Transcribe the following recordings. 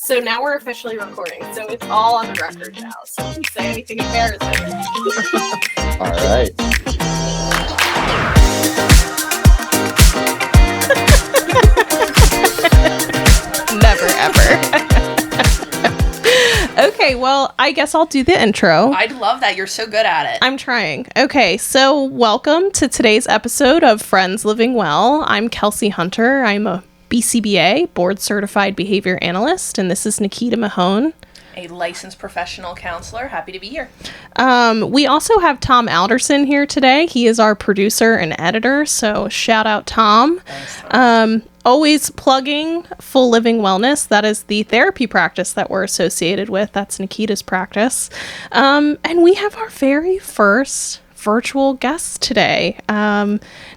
So now we're officially recording, so it's all on the record now. So you can say anything embarrassing. All right. Never, ever. Okay, well, I guess I'll do the intro. I'd love that. You're so good at it. I'm trying. Okay, so welcome to today's episode of Friends Living Well. I'm Kelsey Hunter. I'm a BCBA, Board Certified Behavior Analyst, and this is Nikita Mahone, a licensed professional counselor. Happy to be here. We also have Tom Alderson here today. He is our producer and editor, so shout out Tom. Thanks, Tom. Always plugging Full Living Wellness. That is the therapy practice that we're associated with. That's Nikita's practice. And we have our very first virtual guest today.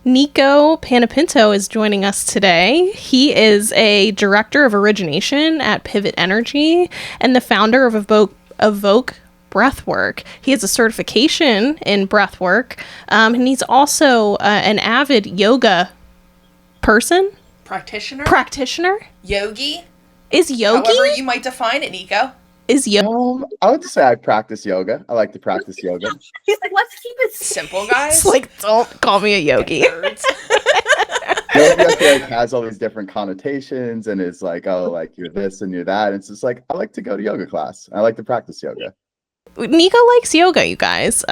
Nico Panepinto is joining us today. He is a director of origination at Pivot Energy and the founder of Evoke Breathwork. He has a certification in breathwork, and he's also an avid yoga person. Practitioner? Yogi? Is yogi? However you might define it, Nico. Is yoga? I would say I practice yoga. I like to practice yoga. He's like, let's keep it Simple, guys. It's like, don't call me a yogi. Nerds. Yoga I feel like has all these different connotations and it's like, oh, like you're this and you're that. And it's just like, I like to go to yoga class. I like to practice yoga. Nico likes yoga, you guys.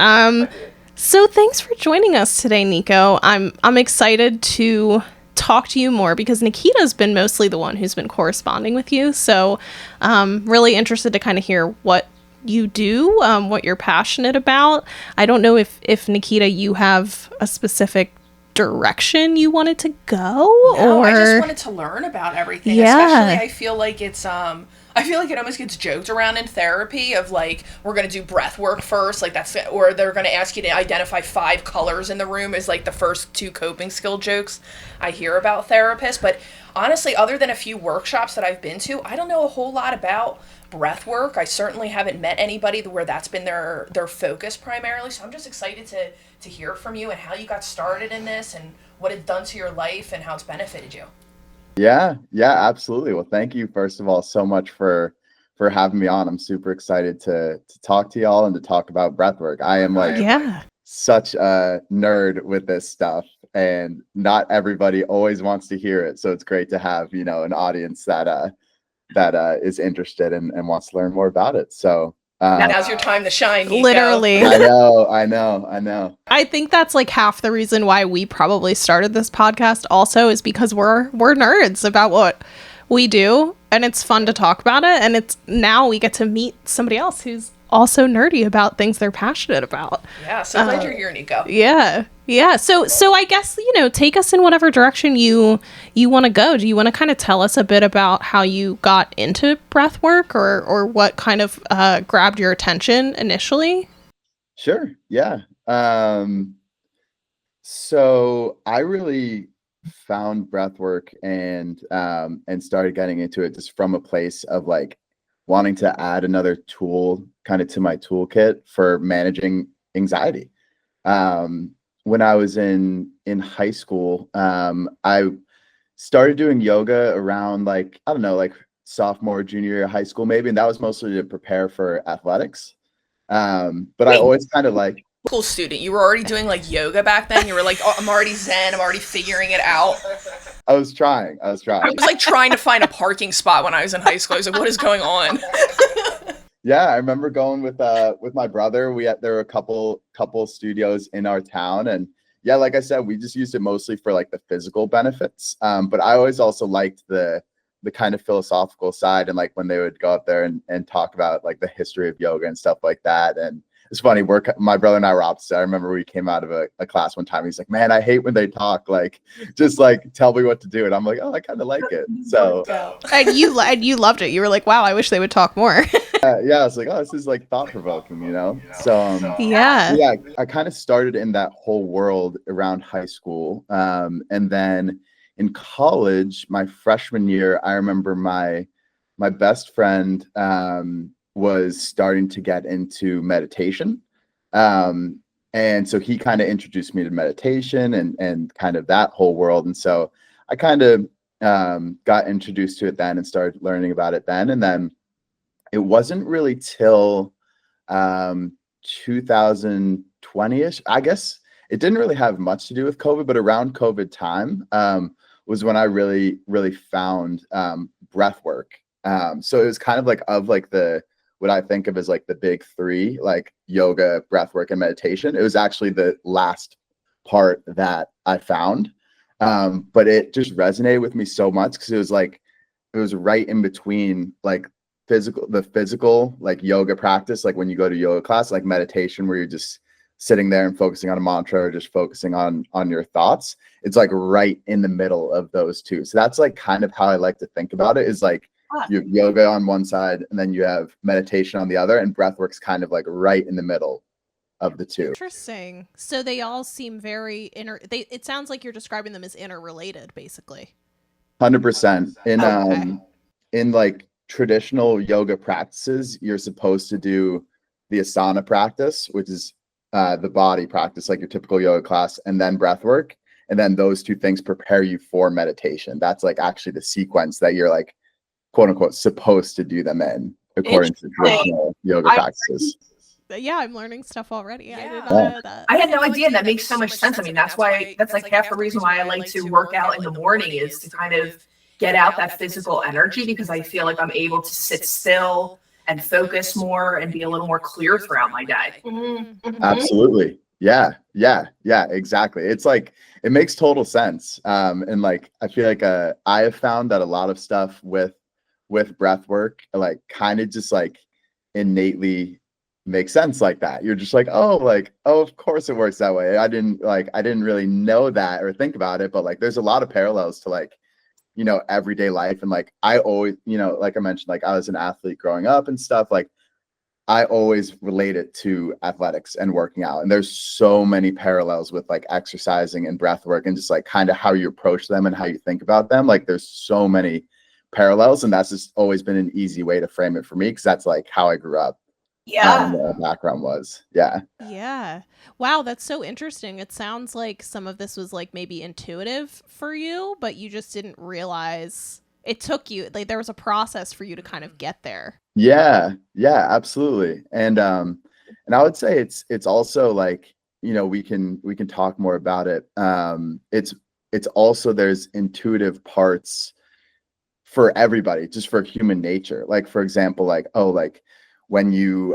So thanks for joining us today, Nico. I'm excited to talk to you more because Nikita's been mostly the one who's been corresponding with you. So really interested to kind of hear what you do, what you're passionate about. I don't know if Nikita, you have a specific direction you wanted to go. No, or I just wanted to learn about everything. Yeah. Especially I feel like it almost gets joked around in therapy of like, we're going to do breath work first. Like or they're going to ask you to identify 5 colors in the room as like the first 2 coping skill jokes I hear about therapists. But honestly, other than a few workshops that I've been to, I don't know a whole lot about breath work. I certainly haven't met anybody where that's been their focus primarily. So I'm just excited to hear from you and how you got started in this and what it's done to your life and how it's benefited you. Yeah, absolutely. Well, thank you, first of all, so much for having me on. I'm super excited to talk to y'all and to talk about breathwork. I am like such a nerd with this stuff, and not everybody always wants to hear it. So it's great to have, an audience that is interested and wants to learn more about it. So now's your time to shine, Nico. Literally. I know. I think that's like half the reason why we probably started this podcast also is because we're nerds about what we do, and it's fun to talk about it, and it's now we get to meet somebody else who's also nerdy about things they're passionate about. Yeah, so glad you're here, Nico. Yeah. So I guess, take us in whatever direction you want to go. Do you want to kind of tell us a bit about how you got into breath work or what kind of grabbed your attention initially? Sure. Yeah. So I really found breathwork and started getting into it just from a place of like wanting to add another tool kind of to my toolkit for managing anxiety. When I was in high school, I started doing yoga around like sophomore, junior year of high school, maybe. And that was mostly to prepare for athletics. But I always kind of like, Cool student. You were already doing like yoga back then. You were like, oh, I'm already zen. I'm already figuring it out. I was trying. I was like trying to find a parking spot when I was in high school. I was like, what is going on? Yeah, I remember going with my brother. There were a couple studios in our town, and yeah, like I said, we just used it mostly for like the physical benefits. But I always also liked the kind of philosophical side, and like when they would go up there and talk about like the history of yoga and stuff like that. And it's funny, my brother and I were opposite. I remember we came out of a class one time. He's like, man, I hate when they talk, like, just like tell me what to do. And I'm like, oh, I kind of like it. So and you loved it. You were like, wow, I wish they would talk more. yeah, I was like, oh, this is like thought provoking, So yeah, I kind of started in that whole world around high school, and then in college, my freshman year, I remember my best friend was starting to get into meditation. And so he kind of introduced me to meditation and kind of that whole world. And so I kind of got introduced to it then and started learning about it then. And then it wasn't really till 2020ish, I guess. It didn't really have much to do with COVID, but around COVID time was when I really found breath work. So it was kind of like what I think of as like the big three, like yoga, breath work, and meditation. It was actually the last part that I found. But it just resonated with me so much because it was right in between like the physical like yoga practice, like when you go to yoga class, like meditation where you're just sitting there and focusing on a mantra or just focusing on your thoughts. It's like right in the middle of those two. So that's like kind of how I like to think about it, is like you have yoga on one side and then you have meditation on the other, and breathwork's kind of like right in the middle of the two. Interesting. So they all seem very it sounds like you're describing them as interrelated, basically. 100%. Okay. In like traditional yoga practices, you're supposed to do the asana practice, which is the body practice, like your typical yoga class, and then breath work. And then those two things prepare you for meditation. That's like actually the sequence that you're like, quote unquote, supposed to do them in, according to traditional yoga practices. Yeah, I'm learning stuff already. Yeah. I did not know that. I had no idea. That makes so much sense. I mean, that's like half the reason why I like to work out in the morning, is to kind of get out that physical energy, because I feel like I'm able to sit still and focus more and be a little more clear throughout my day. Absolutely. Yeah, exactly. It's like, it makes total sense. And like, I feel like I have found that a lot of stuff with breath work, like kind of just like innately makes sense like that. You're just like, oh, of course it works that way. I didn't really know that or think about it, but like, there's a lot of parallels to like, you know, everyday life. And like, I always, you know, like I mentioned, like I was an athlete growing up and stuff, like I always relate it to athletics and working out. And there's so many parallels with like exercising and breath work and just like kind of how you approach them and how you think about them. Like there's so many parallels, and that's just always been an easy way to frame it for me, because that's like how I grew up. Background was. Yeah. Wow, that's so interesting. It sounds like some of this was like maybe intuitive for you, but you just didn't realize it took you, like there was a process for you to kind of get there. Yeah, absolutely. And I would say it's also like, you know, we can talk more about it. It's also, there's intuitive parts for everybody, just for human nature. Like for example, like, oh, like when you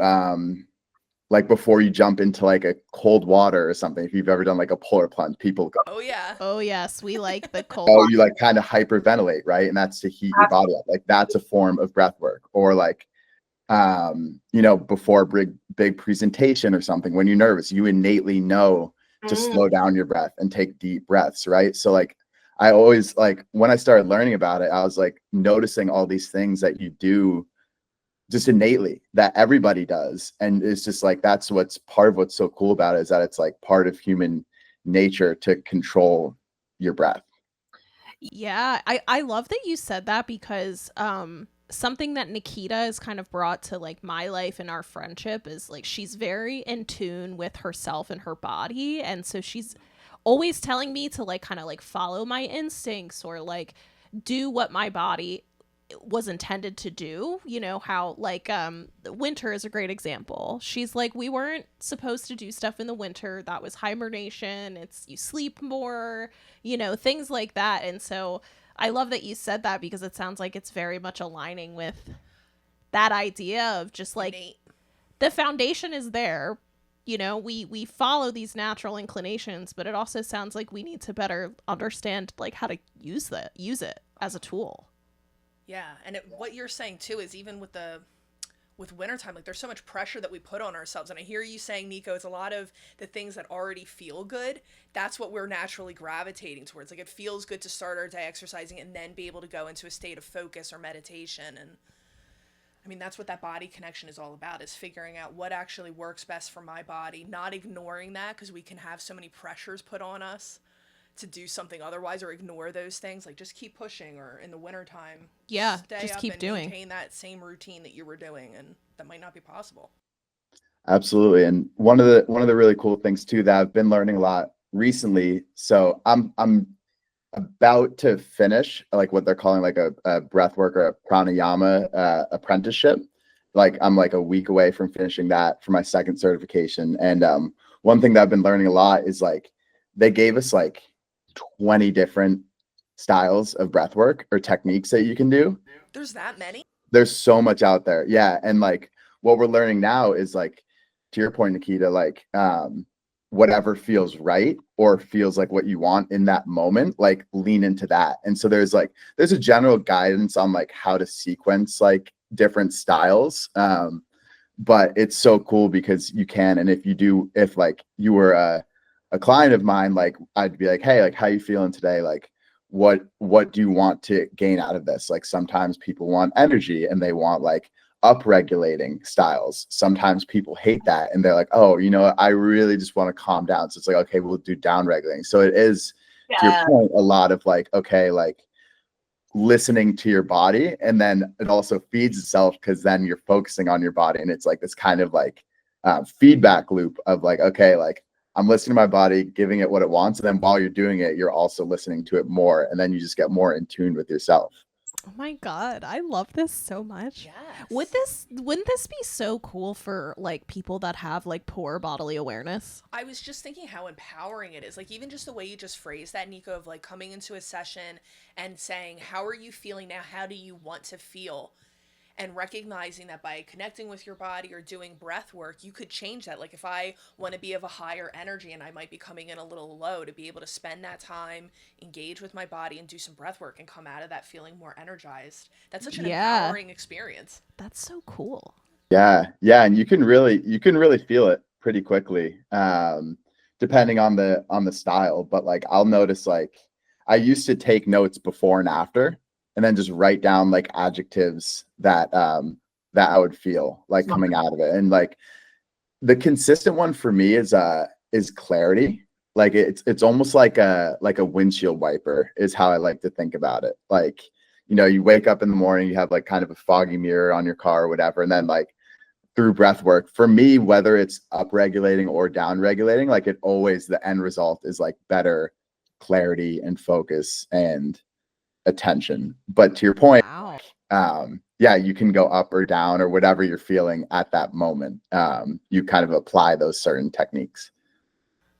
like before you jump into like a cold water or something, if you've ever done like a polar plunge, people go, oh yeah, oh yes, we like the cold oh, you like kind of hyperventilate, right? And that's to heat your body up. Like that's a form of breath work. Or like you know, before a big presentation or something, when you're nervous, you innately know to slow down your breath and take deep breaths, right? So like I always, like when I started learning about it, I was like noticing all these things that you do just innately, that everybody does. And it's just like, that's what's part of what's so cool about it, is that it's like part of human nature to control your breath. Yeah, I love that you said that, because something that Nikita has kind of brought to like my life and our friendship is like, she's very in tune with herself and her body. And so she's always telling me to like kind of like follow my instincts, or like do what my body was intended to do. You know how like winter is a great example. She's like, we weren't supposed to do stuff in the winter, that was hibernation, it's you sleep more, you know, things like that. And so I love that you said that, because it sounds like it's very much aligning with that idea of just like the foundation is there, you know, we follow these natural inclinations, but it also sounds like we need to better understand like how to use it as a tool. Yeah, and what you're saying too is, even with wintertime, like there's so much pressure that we put on ourselves. And I hear you saying, Nico, it's a lot of the things that already feel good. That's what we're naturally gravitating towards. Like it feels good to start our day exercising and then be able to go into a state of focus or meditation. And I mean, that's what that body connection is all about, is figuring out what actually works best for my body, not ignoring that, because we can have so many pressures put on us to do something otherwise, or ignore those things. Like just keep pushing, or in the wintertime, stay just up keep and doing, maintain that same routine that you were doing, and that might not be possible. Absolutely. And one of the really cool things too that I've been learning a lot recently, so I'm about to finish like what they're calling like a breath work or a pranayama apprenticeship. Like I'm like a week away from finishing that for my second certification. And one thing that I've been learning a lot is like they gave us like 20 different styles of breath work or techniques that you can do. There's that many? There's so much out there. Yeah. And like what we're learning now is like, to your point, Nikita, like whatever feels right or feels like what you want in that moment, like lean into that. And so there's a general guidance on like how to sequence like different styles. But it's so cool because you can. And if like you were a client of mine, like I'd be like, hey, like how you feeling today? Like what do you want to gain out of this? Like sometimes people want energy and they want like up-regulating styles. Sometimes people hate that and they're like, oh, you know, I really just want to calm down. So it's like, okay, we'll do down-regulating. So it is, to your point, a lot of like, okay, like listening to your body, and then it also feeds itself because then you're focusing on your body, and it's like this kind of like feedback loop of like, okay, like I'm listening to my body, giving it what it wants, and then while you're doing it, you're also listening to it more, and then you just get more in tune with yourself. Oh my God, I love this so much. Yes. Wouldn't this be so cool for like people that have like poor bodily awareness? I was just thinking how empowering it is. Like even just the way you just phrased that, Nico, of like coming into a session and saying, how are you feeling now? How do you want to feel? And recognizing that by connecting with your body or doing breath work, you could change that. Like if I want to be of a higher energy and I might be coming in a little low, to be able to spend that time, engage with my body and do some breath work and come out of that feeling more energized. That's such an empowering experience. That's so cool. Yeah. And you can really feel it pretty quickly, depending on the style. But like I'll notice, like I used to take notes before and after, and then just write down like adjectives that I would feel like coming out of it. And like the consistent one for me is clarity. Like it's almost like a windshield wiper is how I like to think about it. Like, you know, you wake up in the morning, you have like kind of a foggy mirror on your car or whatever, and then like through breath work, for me, whether it's up regulating or down regulating, like it always, the end result is like better clarity and focus and attention. But to your point, yeah, you can go up or down or whatever you're feeling at that moment. You kind of apply those certain techniques.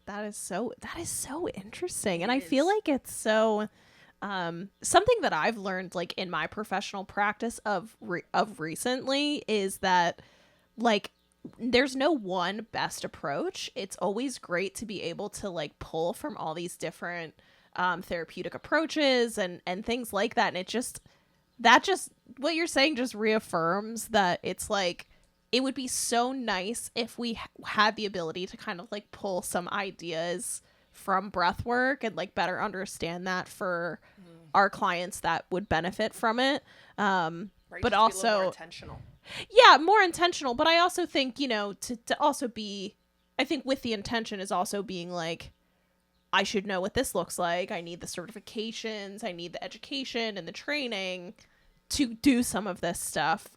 That is so interesting. And I feel like it's so something that I've learned like in my professional practice of recently is that like there's no one best approach. It's always great to be able to like pull from all these different therapeutic approaches and things like that. And that what you're saying just reaffirms that it's like, it would be so nice if we had the ability to kind of like pull some ideas from breath work and like better understand that for our clients that would benefit from it. Right, but also more intentional. Yeah, more intentional. But I also think, you know, to also be, I think with the intention is also being like, I should know what this looks like. I need the certifications. I need the education and the training to do some of this stuff,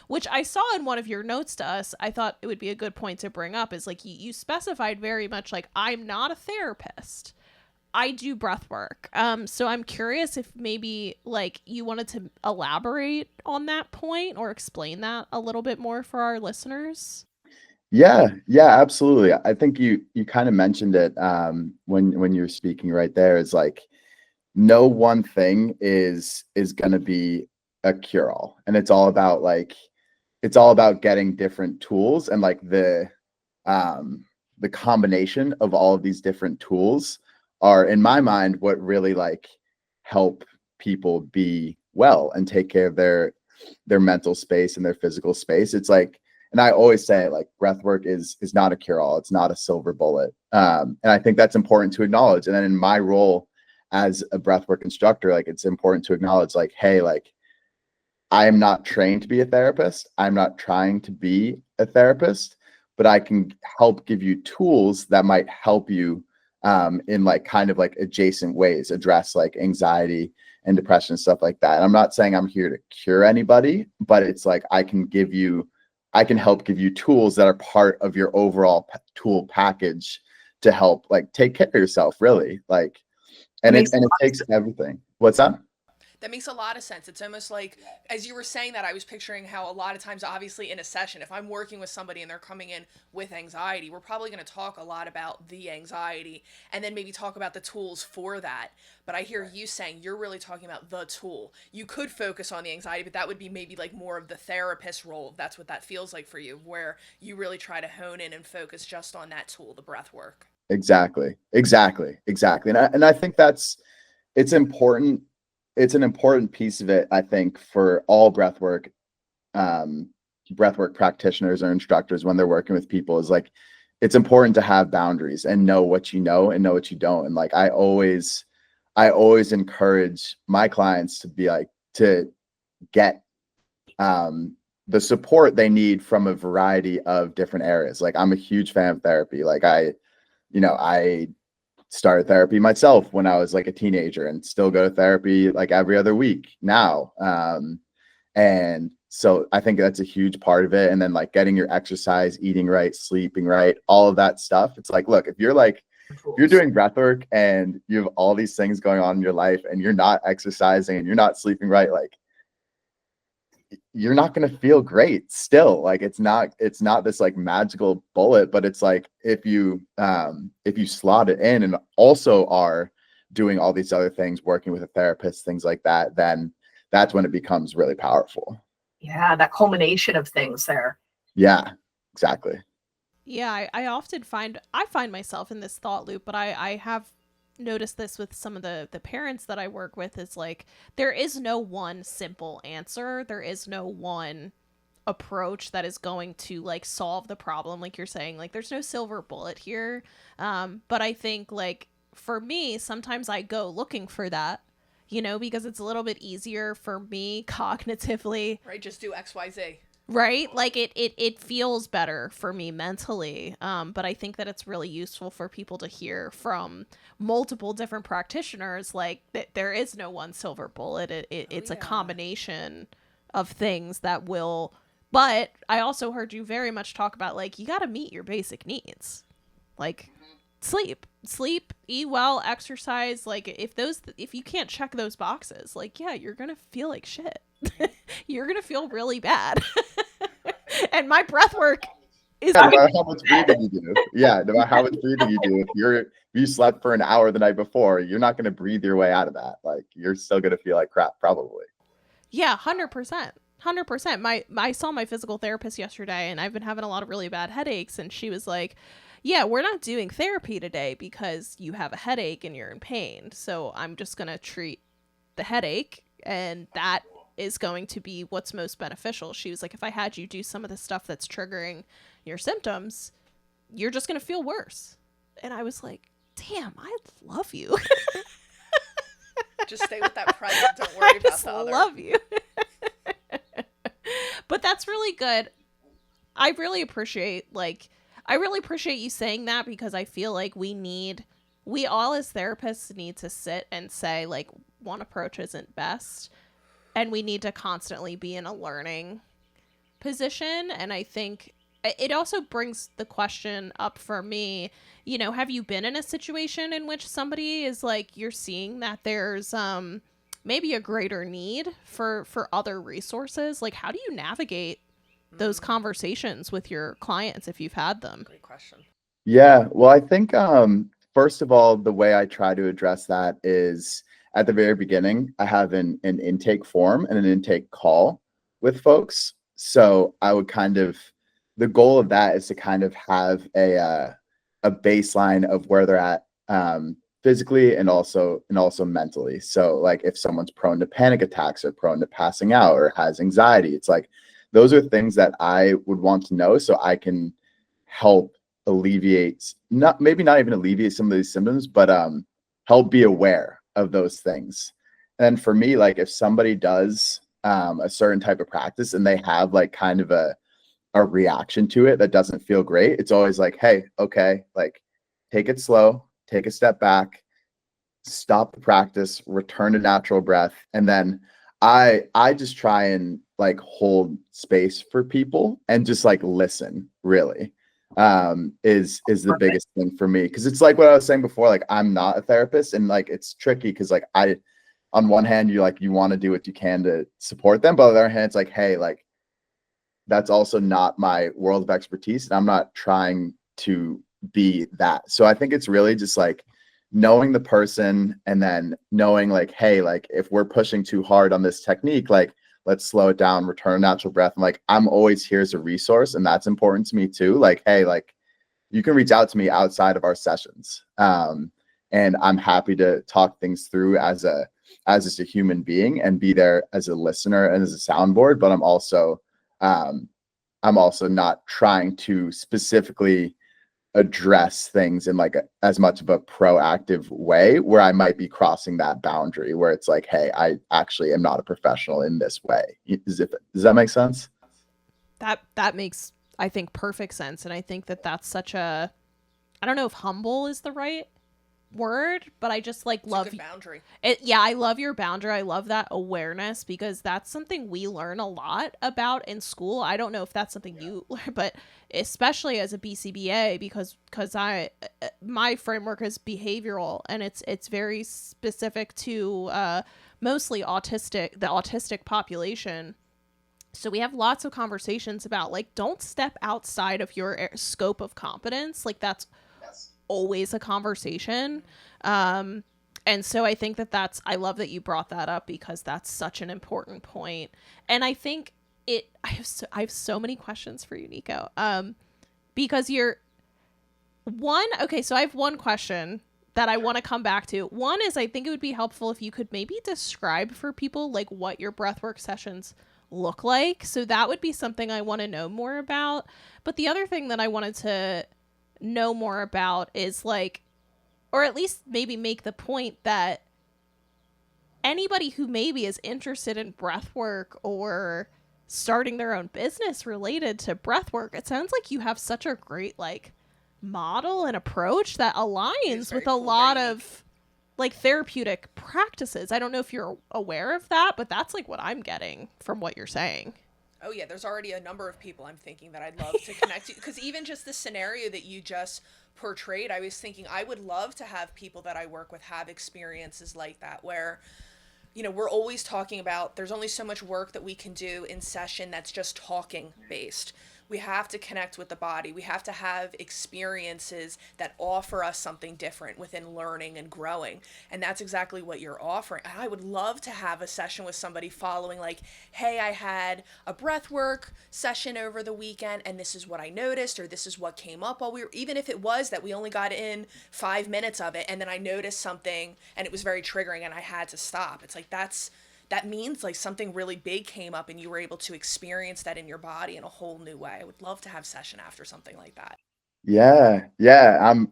which I saw in one of your notes to us. I thought it would be a good point to bring up is like you specified very much like, I'm not a therapist. I do breath work. So I'm curious if maybe like you wanted to elaborate on that point or explain that a little bit more for our listeners. Yeah, absolutely. I think you kind of mentioned it when you were speaking right there. Is like no one thing is going to be a cure-all, and it's all about getting different tools and like the combination of all of these different tools are, in my mind, what really like help people be well and take care of their mental space and their physical space. It's like, and I always say like breath work is not a cure-all. It's not a silver bullet. And I think that's important to acknowledge. And then in my role as a breathwork instructor, like it's important to acknowledge like, hey, like I am not trained to be a therapist. I'm not trying to be a therapist, but I can help give you tools that might help you in like kind of like adjacent ways, address like anxiety and depression and stuff like that. And I'm not saying I'm here to cure anybody, but it's like I can help give you tools that are part of your overall tool package to help like take care of yourself, really. Like And Makes it takes everything. What's that? That makes a lot of sense. It's almost like, as you were saying that, I was picturing how a lot of times, obviously, in a session, if I'm working with somebody and they're coming in with anxiety, we're probably going to talk a lot about the anxiety and then maybe talk about the tools for that. But I hear you saying you're really talking about the tool. You could focus on the anxiety, but that would be maybe like more of the therapist role, if that's what that feels like for you, where you really try to hone in and focus just on that tool, the breath work. Exactly. And I think it's important. It's an important piece of it, I think, for all breathwork practitioners or instructors when they're working with people, is like, it's important to have boundaries and know what you know and know what you don't. And like, I always encourage my clients to be like, to get the support they need from a variety of different areas. Like, I'm a huge fan of therapy. Like, I started therapy myself when I was like a teenager and still go to therapy like every other week now. And so I think that's a huge part of it. And then like getting your exercise, eating right, sleeping right, all of that stuff. It's like, look, if you're doing breath work and you have all these things going on in your life and you're not exercising and you're not sleeping right, like, you're not going to feel great still. Like, it's not this like magical bullet, but it's like, if you slot it in and also are doing all these other things, working with a therapist, things like that, then that's when it becomes really powerful. Yeah, that culmination of things there. Yeah, exactly. Yeah, I often find myself in this thought loop, but I have noticed this with some of the parents that I work with, is like, there is no one simple answer. There is no one approach that is going to like solve the problem. Like you're saying, like, there's no silver bullet here. But I think, like, for me, sometimes I go looking for that, because it's a little bit easier for me cognitively. Right? Just do XYZ. Right? Like it feels better for me mentally. But I think that it's really useful for people to hear from multiple different practitioners, like, that there is no one silver bullet. It's a combination of things that will, but I also heard you very much talk about, like, you got to meet your basic needs. Like, sleep, eat well, exercise. Like, if you can't check those boxes, like, yeah, you're going to feel like shit. You're going to feel really bad. And my breath work is no matter how much breathing you do. Yeah, no matter how much breathing you do, if you slept for an hour the night before, you're not going to breathe your way out of that. Like, you're still going to feel like crap, probably. Yeah, 100%. 100%. I saw my physical therapist yesterday, and I've been having a lot of really bad headaches, and she was like, yeah, we're not doing therapy today because you have a headache and you're in pain. So I'm just going to treat the headache, and that is going to be what's most beneficial. She was like, if I had you do some of the stuff that's triggering your symptoms, you're just going to feel worse. And I was like, damn, I love you. Just stay with that present. Don't worry about the other. I love you. But that's really good. I really appreciate you saying that, because I feel like we all as therapists need to sit and say, like, one approach isn't best. And we need to constantly be in a learning position. And I think it also brings the question up for me, have you been in a situation in which somebody is like, you're seeing that there's maybe a greater need for other resources? Like, how do you navigate those conversations with your clients if you've had them? Great question. Yeah, well, I think first of all, the way I try to address that is, at the very beginning, I have an intake form and an intake call with folks. So I would the goal of that is to kind of have a baseline of where they're at physically and also mentally. So like, if someone's prone to panic attacks or prone to passing out or has anxiety, it's like, those are things that I would want to know so I can help alleviate, maybe not even alleviate some of these symptoms, but help be aware of those things. And for me, like, if somebody does a certain type of practice and they have like kind of a reaction to it that doesn't feel great, it's always like, hey, okay, like, take it slow, take a step back, stop the practice, return to natural breath. And then I just try and like hold space for people and just like listen, really. is the biggest thing for me, because it's like what I was saying before, like I'm not a therapist, and like it's tricky because like on one hand you want to do what you can to support them, but on the other hand it's like, hey, like that's also not my world of expertise, and I'm not trying to be that. So I think it's really just like knowing the person, and then knowing like, hey, like if we're pushing too hard on this technique, like let's slow it down, return natural breath. And like, I'm always here as a resource, and that's important to me too. Like, hey, like you can reach out to me outside of our sessions. And I'm happy to talk things through as just a human being, and be there as a listener and as a soundboard. But I'm also not trying to specifically address things in like as much of a proactive way, where I might be crossing that boundary where it's like, hey, I actually am not a professional in this way. Does that make sense? That makes, I think, perfect sense. And I think that that's such a, I don't know if humble is the right word, but I just like love a good boundary. I love your boundary. I love that awareness, because that's something we learn a lot about in school. I don't know if that's something you learn, but especially as a BCBA, because my framework is behavioral, and it's very specific to mostly the autistic population. So we have lots of conversations about like, don't step outside of your scope of competence. Like that's always a conversation. And so I think I love that you brought that up, because that's such an important point. And I think I have so many questions for you, Nico. Because so I have one question that I want to come back to. One is, I think it would be helpful if you could maybe describe for people like what your breathwork sessions look like. So that would be something I want to know more about. But the other thing that I wanted to know more about is like, or at least maybe make the point that anybody who maybe is interested in breathwork or starting their own business related to breathwork, it sounds like you have such a great like model and approach that aligns with a lot of like therapeutic practices. I don't know if you're aware of that, but that's like what I'm getting from what you're saying. Oh yeah, there's already a number of people I'm thinking that I'd love to connect to, because even just the scenario that you just portrayed, I was thinking I would love to have people that I work with have experiences like that, where, you know, we're always talking about there's only so much work that we can do in session that's just talking based. We have to connect with the body. We have to have experiences that offer us something different within learning and growing. And that's exactly what you're offering. I would love to have a session with somebody following like, hey, I had a breathwork session over the weekend, and this is what I noticed, or this is what came up while we were, even if it was that we only got in 5 minutes of it, and then I noticed something and it was very triggering and I had to stop. It's like, that means like something really big came up and you were able to experience that in your body in a whole new way. I would love to have session after something like that. Yeah.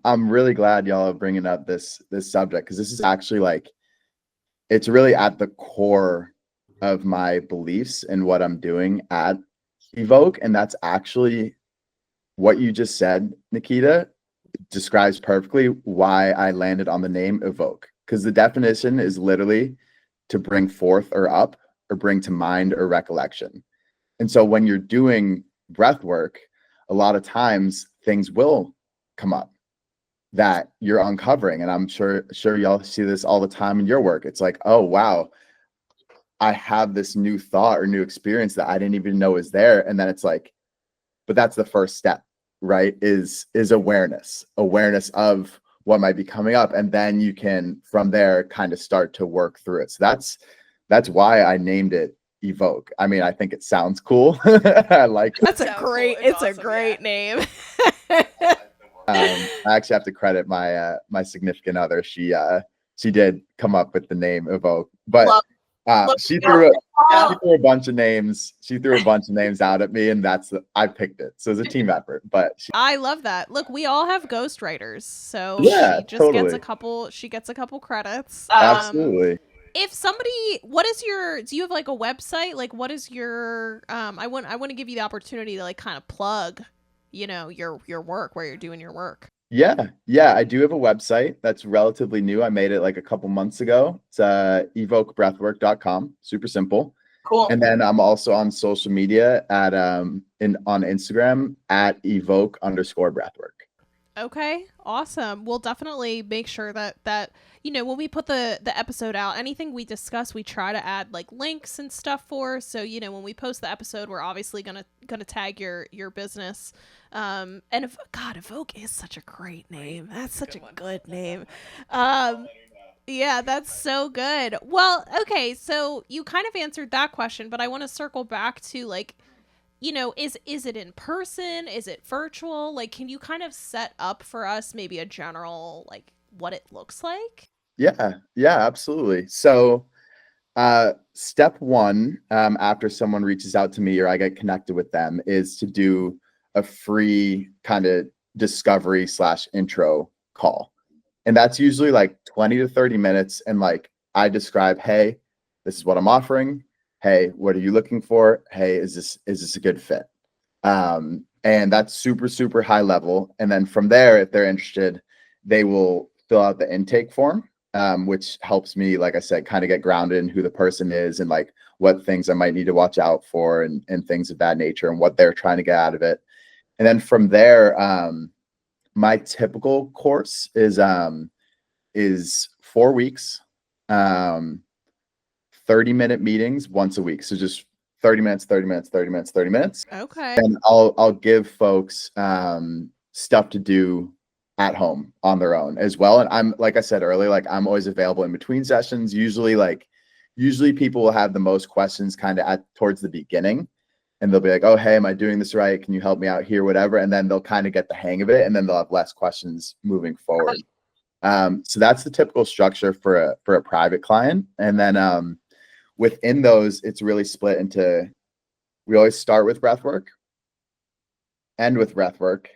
I'm really glad y'all are bringing up this subject, because this is actually like, it's really at the core of my beliefs and what I'm doing at Evoke. And that's actually what you just said, Nikita, describes perfectly why I landed on the name Evoke, because the definition is literally to bring forth or up, or bring to mind or recollection. And so when you're doing breath work, a lot of times things will come up that you're uncovering. And I'm sure y'all see this all the time in your work. It's like, oh, wow, I have this new thought or new experience that I didn't even know is there. And then it's like, but that's the first step, right? Is awareness of what might be coming up, and then you can from there kind of start to work through it. So that's why I named it Evoke. I mean, I think it sounds cool. I like it. It's awesome, a great name. I actually have to credit my significant other. She did come up with the name Evoke, but she threw a bunch of names. She threw a bunch of names out at me, and I picked it. So it's a team effort. But I love that. Look, we all have ghostwriters, so yeah, she just totally gets a couple. She gets a couple credits. Absolutely. If somebody, do you have like a website? Like, what is your? I want to give you the opportunity to like kind of plug, you know, your work, where you're doing your work. Yeah, I do have a website that's relatively new. I made it like a couple months ago. It's evokebreathwork.com. Super simple. Cool. And then I'm also on social media at on Instagram at Evoke_Breathwork. Okay, awesome. We'll definitely make sure that when we put the episode out, anything we discuss, we try to add like links and stuff for. So when we post the episode, we're obviously gonna tag your business. And if God, Evoke is such a great name. That's such a good name. Yeah, that's so good. Well, okay, so you kind of answered that question, but I want to circle back to like, is it in person? Is it virtual? Like, can you kind of set up for us maybe a general like what it looks like? Yeah, absolutely. So step one, after someone reaches out to me or I get connected with them, is to do a free kind of discovery/intro call. And that's usually like 20 to 30 minutes. And like I describe, hey, this is what I'm offering. Hey, what are you looking for? Hey, is this a good fit? And that's super, super high level. And then from there, if they're interested, they will fill out the intake form, which helps me, like I said, kind of get grounded in who the person is and like what things I might need to watch out for and things of that nature and what they're trying to get out of it. And then from there, my typical course is 4 weeks, 30-minute meetings once a week. So just 30 minutes, 30 minutes, 30 minutes, 30 minutes. Okay. And I'll give folks stuff to do at home on their own as well. And I'm, like I said earlier, like I'm always available in between sessions. Usually people will have the most questions kind of towards the beginning. And they'll be like, oh, hey, am I doing this right? Can you help me out here? Whatever. And then they'll kind of get the hang of it. And then they'll have less questions moving forward. So that's the typical structure for a private client. And then within those, it's really split into, we always start with breath work, end with breath work.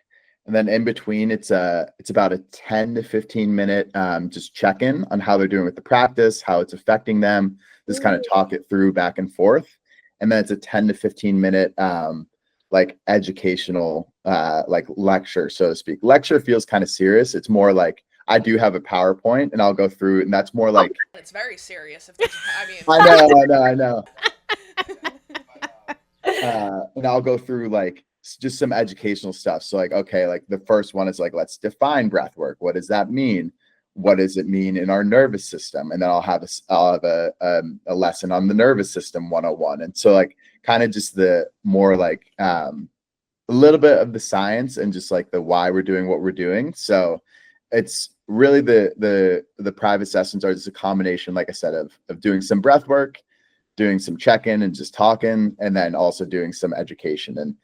And then in between, it's about a 10 to 15 minute just check-in on how they're doing with the practice, how it's affecting them, just kind of talk it through back and forth. And then it's a 10 to 15 minute like educational like lecture, so to speak. Lecture feels kind of serious. It's more like I do have a PowerPoint and I'll go through, and that's more like it's very serious. If I mean, I know. And I'll go through like just some educational stuff. So like, okay, like the first one is like, let's define breath work. What does that mean? What does it mean in our nervous system? And then I'll have a lesson on the nervous system 101. And so like kind of just the more like a little bit of the science and just like the why we're doing what we're doing. So it's really the private sessions are just a combination, like I said, of doing some breath work, doing some check-in and just talking, and then also doing some education. And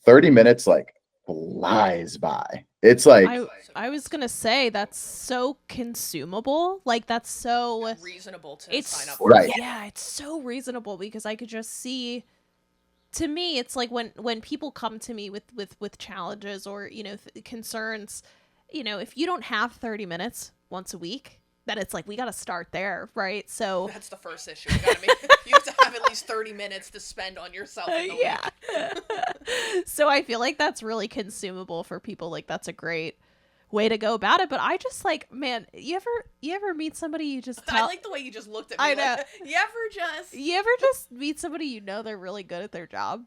30 minutes like flies by. It's like I was gonna say that's so consumable. Like that's so reasonable to sign up for. Right. Yeah, it's so reasonable because I could just see. To me, it's like when people come to me with challenges or concerns, if you don't have 30 minutes once a week, then it's like we got to start there, right? So that's the first issue. You have to have at least 30 minutes to spend on yourself in the week. So I feel like that's really consumable for people. Like that's a great way to go about it. But I just like, man, you ever meet somebody you just I like the way you just looked at me. I know. Like, you ever just meet somebody they're really good at their job?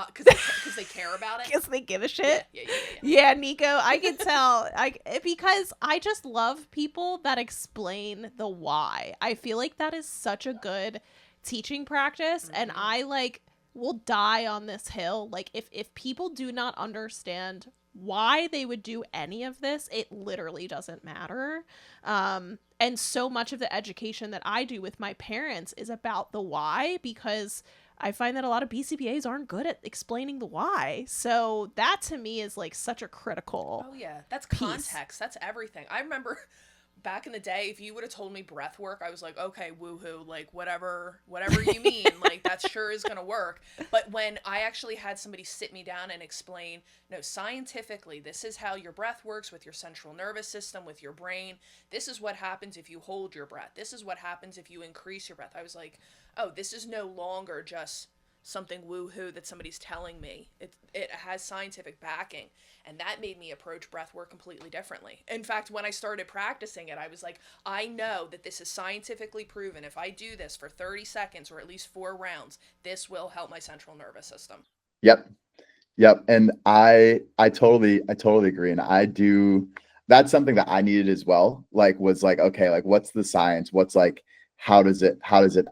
Because they care about it. Because they give a shit. Yeah. Yeah, Nico, I can tell. Because I just love people that explain the why. I feel like that is such a good teaching practice, and I like will die on this hill. Like if people do not understand why they would do any of this, it literally doesn't matter. And so much of the education that I do with my parents is about the why, because I find that a lot of BCBAs aren't good at explaining the why. So that to me is like such a critical that's piece. Context. That's everything. I remember back in the day, if you would have told me breath work, I was like, okay, woohoo, like whatever you mean, like that sure is gonna work. But when I actually had somebody sit me down and explain, no, scientifically, this is how your breath works with your central nervous system, with your brain. This is what happens if you hold your breath. This is what happens if you increase your breath. I was like, oh, this is no longer just something woo-hoo that somebody's telling me. It has scientific backing, and that made me approach breath work completely differently. In fact, when I started practicing it, I was like, I know that this is scientifically proven. If I do this for 30 seconds or at least 4 rounds, this will help my central nervous system. Yep. Yep. And I totally agree. And that's something that I needed as well. Like, was like, okay, like, what's the science? What's like, how does it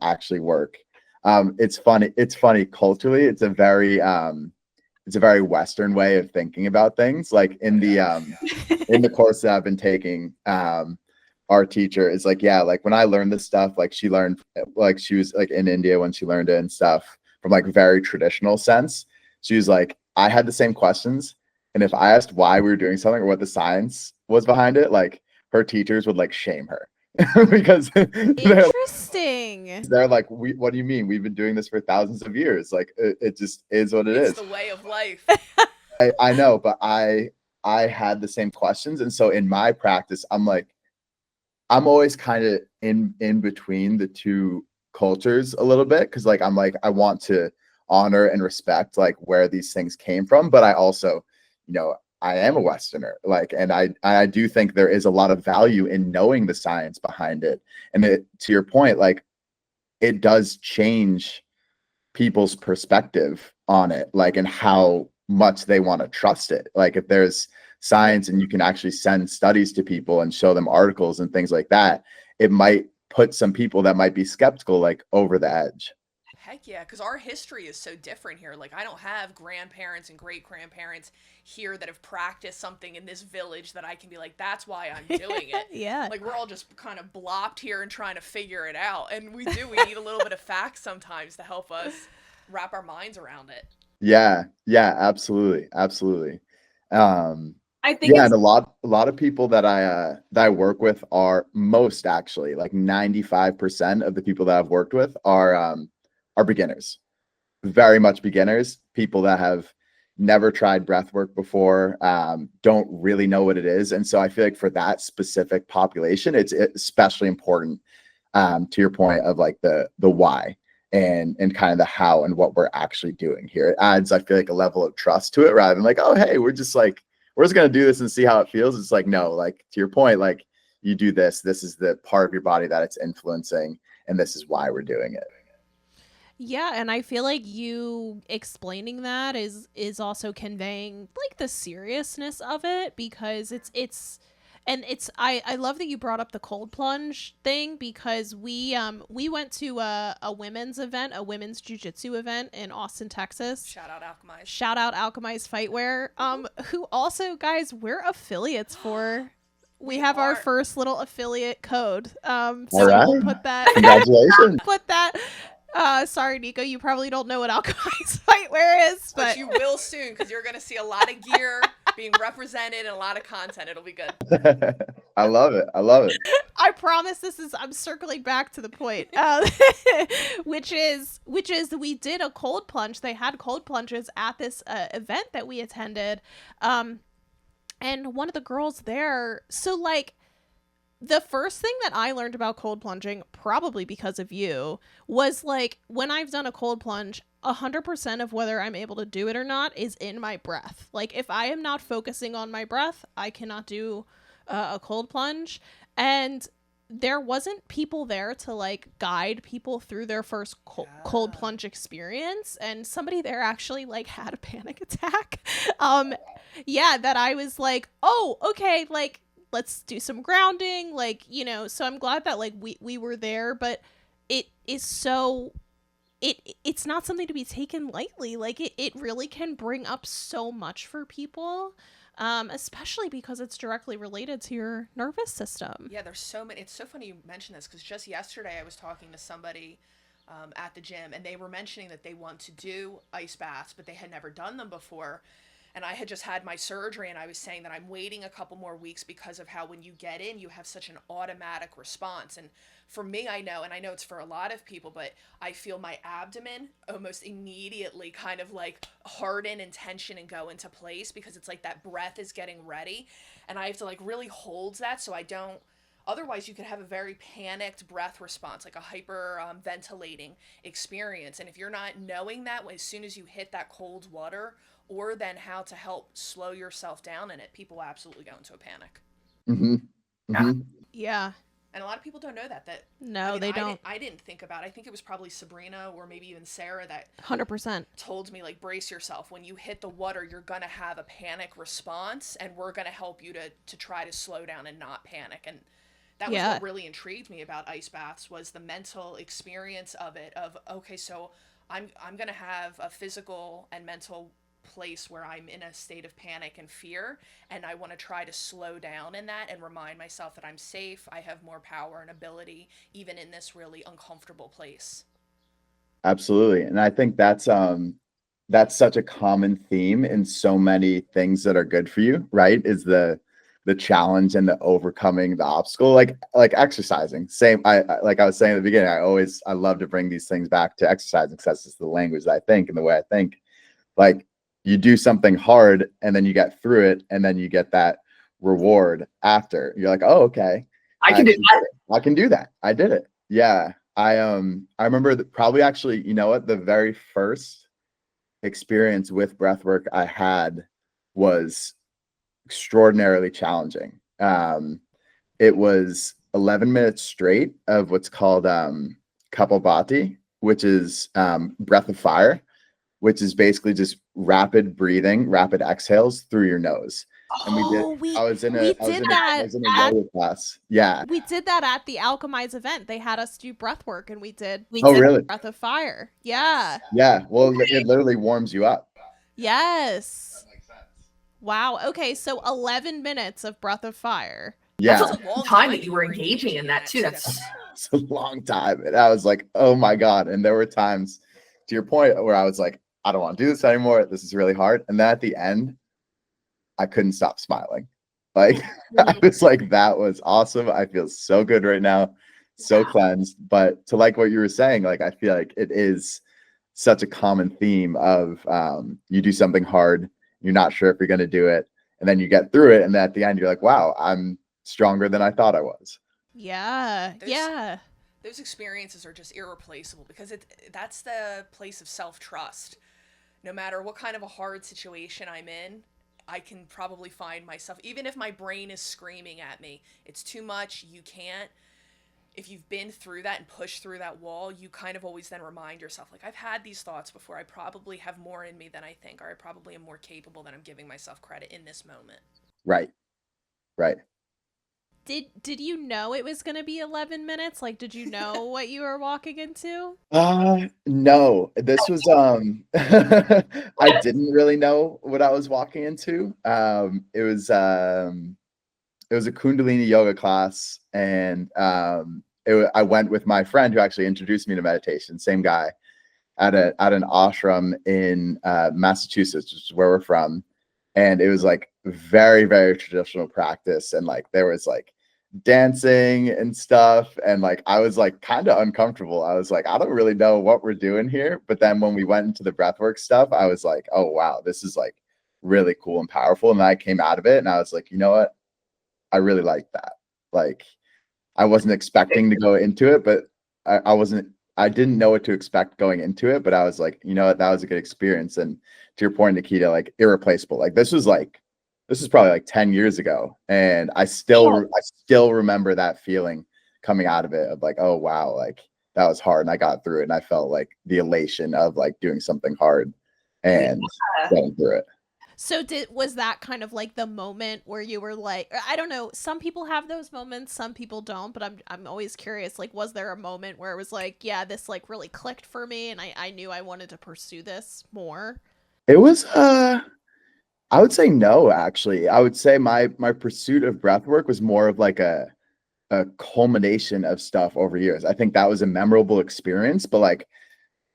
actually work? It's funny culturally. It's a very Western way of thinking about things. Like in the course that I've been taking, our teacher is like, yeah, like when I learned this stuff, like she learned, like she was like in India when she learned it and stuff from like very traditional sense. She was like, I had the same questions. And if I asked why we were doing something or what the science was behind it, like her teachers would like shame her because Interesting. they're like, what do you mean? We've been doing this for thousands of years. Like it just is what it's the way of life. I know, but I had the same questions. And so in my practice, I'm like, I'm always kind of in between the two cultures a little bit. Cause like, I'm like, I want to honor and respect like where these things came from. But I also, I am a Westerner, like, and I do think there is a lot of value in knowing the science behind it. And to your point, like it does change people's perspective on it, like, and how much they want to trust it. Like if there's science and you can actually send studies to people and show them articles and things like that, it might put some people that might be skeptical, like over the edge. Heck yeah, because our history is so different here. Like, I don't have grandparents and great-grandparents here that have practiced something in this village that I can be like, that's why I'm doing it. Yeah. Like, we're all just kind of blopped here and trying to figure it out. And we need a little bit of facts sometimes to help us wrap our minds around it. Yeah, absolutely. I think and a lot of people that I work with are most actually like 95% of the people that I've worked with are beginners, very much beginners, people that have never tried breath work before, don't really know what it is. And so I feel like for that specific population, it's especially important, to your point of like the why and kind of the how and what we're actually doing here. It adds, I feel like, a level of trust to it rather than like, oh, hey, we're just going to do this and see how it feels. It's like, no, like to your point, like you do this is the part of your body that it's influencing. And this is why we're doing it. Yeah, and I feel like you explaining that is also conveying like the seriousness of it, because I love that you brought up the cold plunge thing, because we went to a women's event, a women's jiu-jitsu event in Austin, Texas. Shout out Alchemized. Shout out Alchemized Fightwear. Who also, guys, we're affiliates for. We have our first little affiliate code. So all right. we'll put that. Congratulations. Put that. Sorry, Nico, you probably don't know what Alchemized Fightwear is, but you will soon, because you're going to see a lot of gear being represented and a lot of content. It'll be good. I love it. I promise I'm circling back to the point, which is we did a cold plunge. They had cold plunges at this event that we attended. And one of the girls there, so like, the first thing that I learned about cold plunging, probably because of you, was like when I've done a cold plunge, 100% of whether I'm able to do it or not is in my breath. Like if I am not focusing on my breath, I cannot do a cold plunge. And there wasn't people there to like guide people through their first cold plunge experience. And somebody there actually like had a panic attack. That I was like, oh, okay, like, let's do some grounding, like, so I'm glad that like we were there, but it is so, it's not something to be taken lightly. Like it really can bring up so much for people, especially because it's directly related to your nervous system. Yeah, there's so many. It's so funny you mention this, because just yesterday I was talking to somebody at the gym, and they were mentioning that they want to do ice baths, but they had never done them before. And I had just had my surgery, and I was saying that I'm waiting a couple more weeks because of how when you get in, you have such an automatic response. And for me, I know it's for a lot of people, but I feel my abdomen almost immediately kind of like harden and tension and go into place, because it's like that breath is getting ready. And I have to like really hold that so I don't Otherwise, you could have a very panicked breath response, like a hyper ventilating experience. And if you're not knowing that as soon as you hit that cold water, or then how to help slow yourself down in it, people will absolutely go into a panic. Mm-hmm. Mm-hmm. Yeah. And a lot of people don't know that. No, I mean, they don't. I didn't think about it. I think it was probably Sabrina or maybe even Sarah that 100%. told me, like, brace yourself. When you hit the water, you're going to have a panic response, and we're going to help you to try to slow down and not panic. And that was what really intrigued me about ice baths, was the mental experience of it, of, okay, so I'm going to have a physical and mental place where I'm in a state of panic and fear, and I want to try to slow down in that and remind myself that I'm safe, I have more power and ability, even in this really uncomfortable place. Absolutely. And I think that's such a common theme in so many things that are good for you, right? Is the challenge and the overcoming the obstacle, like exercising. Same. I like I was saying at the beginning, I love to bring these things back to exercising, because that's just the language that I think and the way I think. Like, you do something hard and then you get through it, and then you get that reward after. You're like, oh, okay, I can do that. I can do that. I did it. Yeah. I remember that probably, actually, you know what, the very first experience with breathwork I had was extraordinarily challenging. It was 11 minutes straight of what's called Kapalbhati, which is breath of fire, which is basically just rapid breathing, rapid exhales through your nose. And I was in a yoga class. Yeah. We did that at the Alchemize event. They had us do breath work, and we did really? breath of fire. Yeah. Yeah. Well, it literally warms you up. Yes. That makes sense. Wow. Okay. So 11 minutes of breath of fire. Yeah. That's a long time that you were engaging in that too. That's it's a long time. And I was like, oh my God. And there were times, to your point, where I was like, I don't want to do this anymore. This is really hard. And then at the end, I couldn't stop smiling. Like, I was like, that was awesome. I feel so good right now. So cleansed. But to like what you were saying, like, I feel like it is such a common theme of you do something hard, you're not sure if you're going to do it, and then you get through it. And then at the end, you're like, wow, I'm stronger than I thought I was. Yeah. Those experiences are just irreplaceable, because that's the place of self-trust. No matter what kind of a hard situation I'm in, I can probably find myself, even if my brain is screaming at me, it's too much, you can't. If you've been through that and pushed through that wall, you kind of always then remind yourself, like, I've had these thoughts before. I probably have more in me than I think, or I probably am more capable than I'm giving myself credit in this moment. Right. Did you know it was going to be 11 minutes? Like, did you know what you were walking into? No. This was I didn't really know what I was walking into. It was a Kundalini yoga class, and I went with my friend who actually introduced me to meditation, same guy, at an ashram in Massachusetts, which is where we're from. And it was like very, very traditional practice, and like there was like dancing and stuff, and like I was like kind of uncomfortable. I was like, I don't really know what we're doing here. But then when we went into the breathwork stuff, I was like, oh wow, this is like really cool and powerful. And then I came out of it and I was like, you know what, I really like that. Like, I wasn't expecting to go into it, but I didn't know what to expect going into it, but I was like, you know what, that was a good experience. And to your point, Nikita, like, irreplaceable. Like, this is probably like 10 years ago. And I still remember that feeling coming out of it, of like, oh wow, like that was hard. And I got through it, and I felt like the elation of like doing something hard and getting through it. So was that kind of like the moment where you were like, I don't know, some people have those moments, some people don't, but I'm always curious, like, was there a moment where it was like, yeah, this like really clicked for me and I knew I wanted to pursue this more? It was I would say no, actually. I would say my pursuit of breathwork was more of like a culmination of stuff over years. I think that was a memorable experience, but like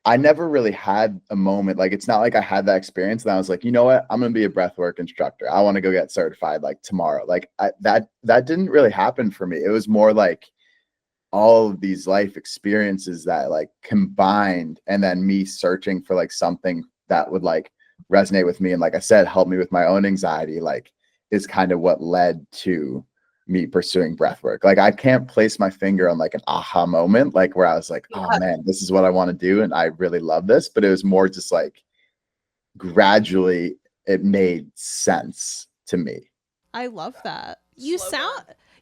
I never really had a moment. Like, it's not like I had that experience and I was like, you know what, I'm gonna be a breathwork instructor. I want to go get certified like tomorrow. Like that didn't really happen for me. It was more like all of these life experiences that like combined, and then me searching for like something that would like resonate with me, and like I said, help me with my own anxiety, like is kind of what led to me pursuing breath work. Like I can't place my finger on like an aha moment, like where I was like, oh man, this is what I want to do. And I really love this. But it was more just like gradually it made sense to me. I love that. Slow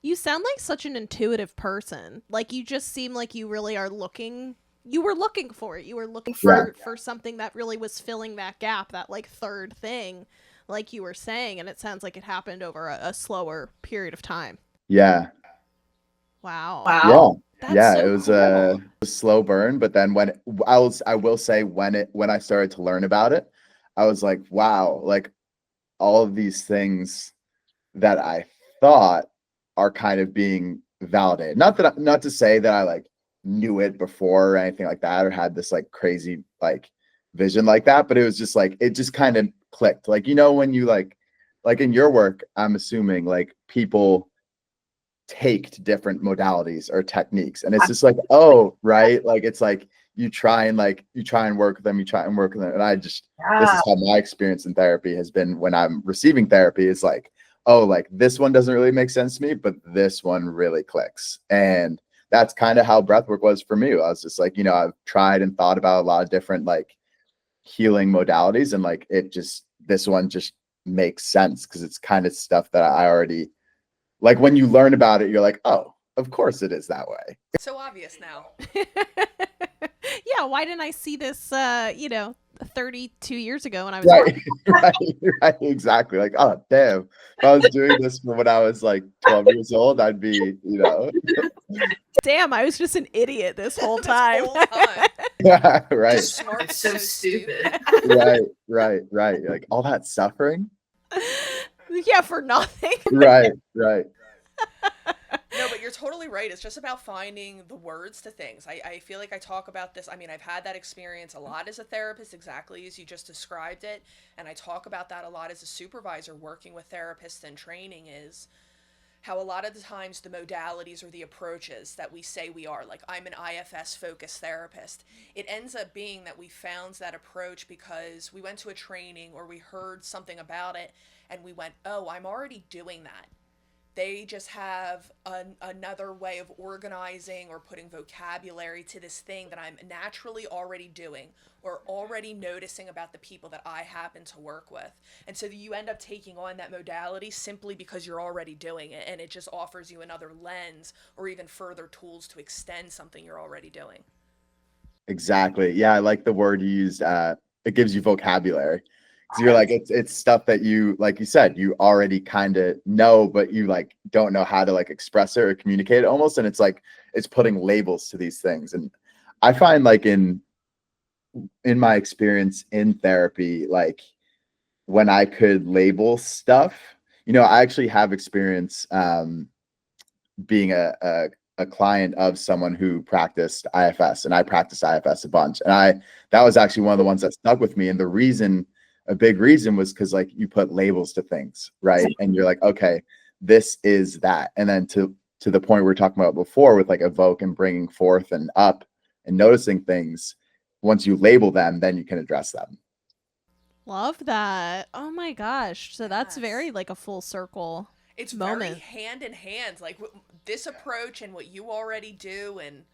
You sound like such an intuitive person. Like you just seem like you really are looking. You were looking for it. You were looking for something that really was filling that gap, that like third thing, like you were saying, and it sounds like it happened over a slower period of time. Yeah. Wow. Wow. That's Yeah, so it was cool. a slow burn, but then when I will say when I started to learn about it, I was like, wow, like all of these things that I thought are kind of being validated. Not to say that I like knew it before or anything like that, or had this like crazy like vision like that, but it was just like it just kind of clicked. Like, you know, when you like in your work, I'm assuming like people take to different modalities or techniques, and it's just like, oh, right, like it's like you try and work with them, and I just this is how my experience in therapy has been when I'm receiving therapy. Is like, oh, like this one doesn't really make sense to me, but this one really clicks. And that's kind of how breathwork was for me. I was just like, you know, I've tried and thought about a lot of different like healing modalities, and like this one just makes sense because it's kind of stuff that I already like. When you learn about it, you're like, oh, of course it is that way. So obvious now. Yeah, why didn't I see this 32 years ago when I was Right, exactly. Like, oh damn, if I was doing this from when I was like 12 years old, I'd be, you know. Damn, I was just an idiot this whole time. Yeah, right. Just smart, It's so stupid. Right. Like all that suffering. Yeah, for nothing. Right. No, but you're totally right. It's just about finding the words to things. I feel like I talk about this. I mean, I've had that experience a lot as a therapist, exactly as you just described it. And I talk about that a lot as a supervisor working with therapists and training, is how a lot of the times the modalities or the approaches that we say we are, like I'm an IFS focused therapist, it ends up being that we found that approach because we went to a training or we heard something about it and we went, oh, I'm already doing that. They just have another way of organizing or putting vocabulary to this thing that I'm naturally already doing or already noticing about the people that I happen to work with. And so you end up taking on that modality simply because you're already doing it, and it just offers you another lens or even further tools to extend something you're already doing. Exactly. Yeah, I like the word you used. It gives you vocabulary. So you're like, it's stuff that you, like you said, you already kind of know, but you like don't know how to like express it or communicate it almost. And it's like, it's putting labels to these things. And I find like in my experience in therapy, like when I could label stuff, you know, I actually have experience being a client of someone who practiced IFS, and I practiced IFS a bunch. And that was actually one of the ones that stuck with me. And a big reason was because like you put labels to things, right? And you're like, okay, this is that. And then to the point we were talking about before with like evoke and bringing forth and up and noticing things, once you label them, then you can address them. Love that. Oh my gosh. So that's Yes. very like a full circle. It's moment. very hand in hand, like this approach and what you already do. And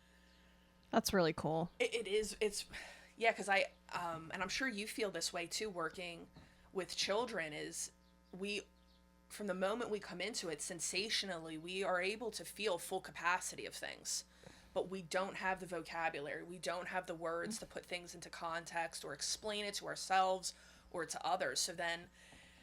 That's really cool. it's yeah, because and I'm sure you feel this way too, working with children, is we, from the moment we come into it, sensationally, we are able to feel full capacity of things, but we don't have the vocabulary. We don't have the words to put things into context or explain it to ourselves or to others. So then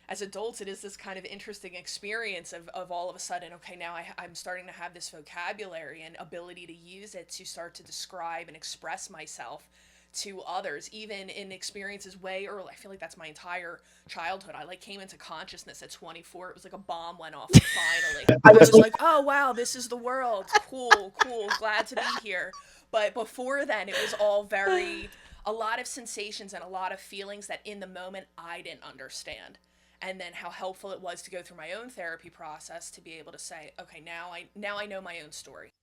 as adults, it is this kind of interesting experience of all of a sudden, okay, now I'm starting to have this vocabulary and ability to use it to start to describe and express myself to others, even in experiences way early. I feel like that's my entire childhood. I like came into consciousness at 24. It was like a bomb went off finally. I was like, oh wow, this is the world. Cool, glad to be here. But before then, it was all a lot of sensations and a lot of feelings that in the moment I didn't understand. And then how helpful it was to go through my own therapy process to be able to say, okay, now I know my own story.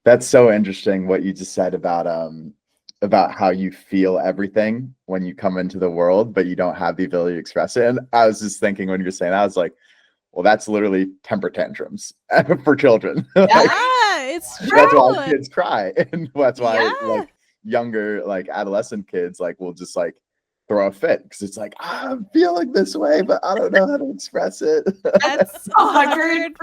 That's so interesting what you just said about how you feel everything when you come into the world, but you don't have the ability to express it. And I was just thinking when you were saying that, I was like, well, that's literally temper tantrums for children. It's true. That's why kids cry, and that's why Yeah. like younger, like adolescent kids, like will just like throw a fit because it's like, I'm feeling this way, but I don't know how to express it. That's 100%.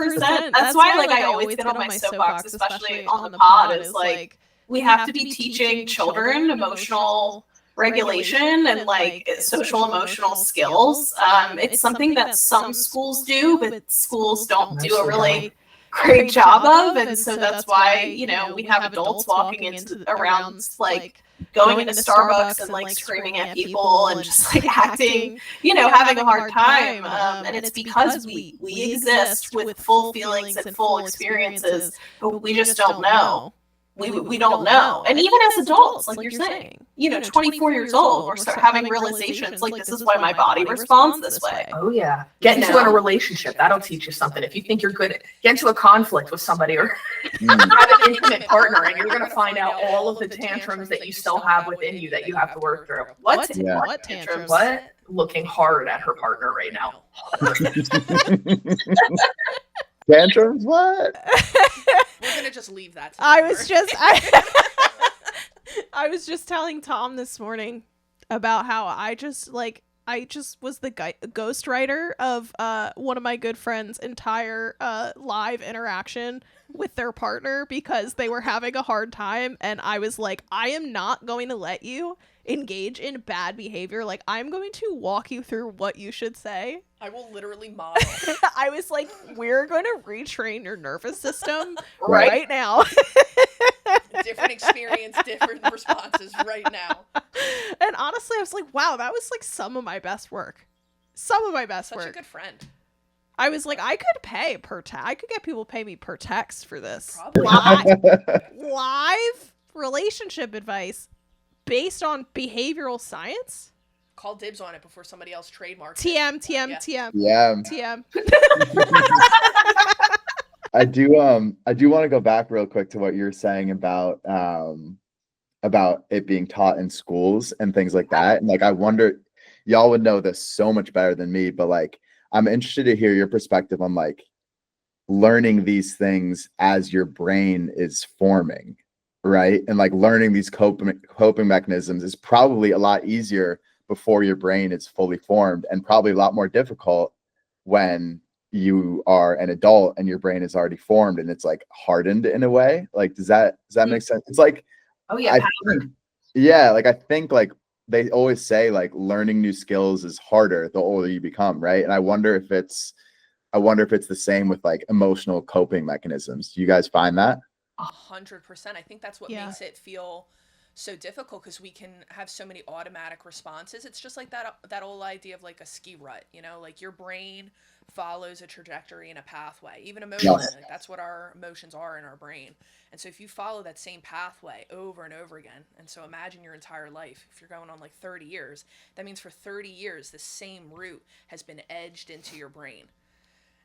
That's why like I always get on my soapbox, especially on the pod, is like we have to be teaching children emotional regulation and like social emotional skills. It's something that some schools do, but schools don't do a really great job of, and so that's why, you know, we have adults walking into around like going into Starbucks and like screaming at people and just like acting, you know, having a hard time, and it's because we exist with full feelings and full experiences, but we just don't know. We don't know. And even as adults, like you're saying, you know, 24 years old, we're start having realizations like, this is why my body responds this way. Oh yeah. Get into a relationship. That'll teach you something. If you think you're good, get into a conflict with somebody or have an intimate partner, and you're going to find out all of the tantrums that you still have within you that you have to work through. What tantrums? What? Looking hard at her partner right now. Tantrums? What? We're gonna just leave that. I was just telling Tom this morning about how I just was the ghostwriter of one of my good friends' entire live interaction with their partner because they were having a hard time, and I was like, I am not going to let you engage in bad behavior. Like, I'm going to walk you through what you should say. I will literally model. I was like, we're going to retrain your nervous system right now. Different experience, different responses right now. And honestly, I was like, wow, that was like some of my best work. Some of my best work. Such a good friend. I was like, I could pay per text. I could get people to pay me per text for this. Probably. Live relationship advice based on behavioral science. Call dibs on it before somebody else trademarks TM. Yeah. I do want to go back real quick to what you're saying about it being taught in schools and things like that. And like, I wonder, y'all would know this so much better than me, but like, I'm interested to hear your perspective on like learning these things as your brain is forming, right? And like learning these coping mechanisms is probably a lot easier before your brain is fully formed, and probably a lot more difficult when you are an adult and your brain is already formed and it's like hardened in a way. Like, does that make sense? It's like, oh yeah, I think like they always say like learning new skills is harder the older you become, right? And I wonder if it's the same with like emotional coping mechanisms. Do you guys find that? 100%. I think that's what makes it feel so difficult, because we can have so many automatic responses. It's just like that old idea of like a ski rut, you know, like your brain follows a trajectory and a pathway, even emotionally. Yes. Like that's what our emotions are in our brain. And so if you follow that same pathway over and over again, and so imagine your entire life, if you're going on like 30 years, that means for 30 years, the same route has been edged into your brain.